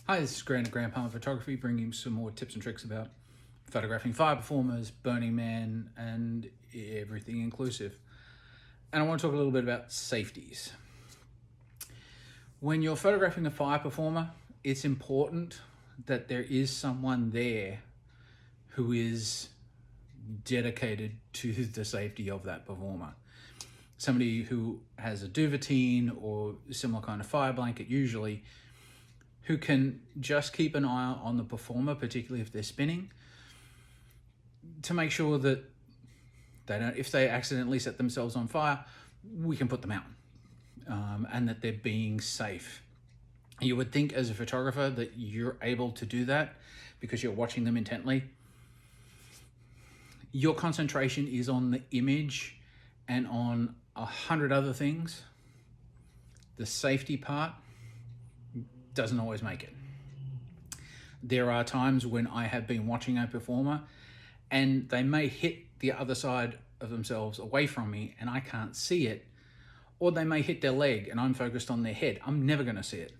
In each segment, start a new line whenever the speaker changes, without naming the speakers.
Hi, this is Grant at Grant Palmer Photography, bringing you some more tips and tricks about photographing fire performers, Burning Man, and everything inclusive. And I want to talk a little bit about safeties. When you're photographing a fire performer, it's important that there is someone there who is dedicated to the safety of that performer. Somebody who has a duvetine or similar kind of fire blanket usually, who can just keep an eye on the performer, particularly if they're spinning, to make sure that they don't, if they accidentally set themselves on fire, we can put them out, and that they're being safe. You would think as a photographer that you're able to do that because you're watching them intently. Your concentration is on the image and on 100 other things. The safety part doesn't always make it. There are times when I have been watching a performer and they may hit the other side of themselves away from me and I can't see it, or they may hit their leg and I'm focused on their head. I'm never going to see it.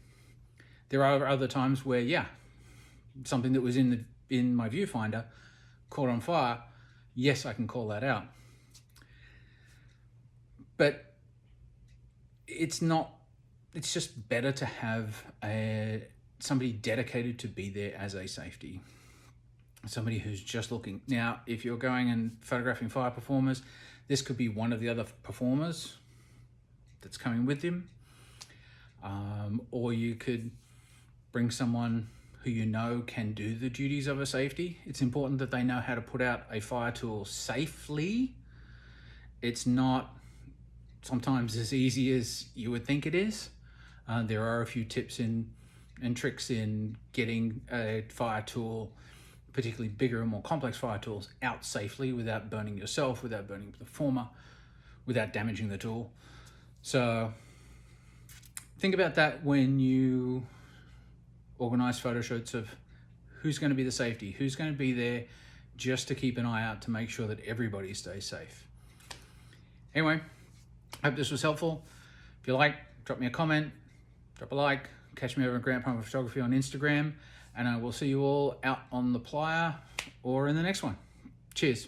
There are other times where, something that was in my viewfinder caught on fire. Yes, I can call that out. But it's just better to have somebody dedicated to be there as a safety. Somebody who's just looking. Now, if you're going and photographing fire performers, this could be one of the other performers that's coming with him. Or you could bring someone who you know can do the duties of a safety. It's important that they know how to put out a fire tool safely. It's not sometimes as easy as you would think it is. There are a few tips and tricks in getting a fire tool, particularly bigger and more complex fire tools, out safely without burning yourself, without burning the performer, without damaging the tool. So think about that when you organize photo shoots of who's going to be the safety, who's going to be there just to keep an eye out to make sure that everybody stays safe. Anyway, I hope this was helpful. If you like, drop me a comment, drop a like, catch me over at Grant Palmer Photography on Instagram, and I will see you all out on the playa or in the next one. Cheers.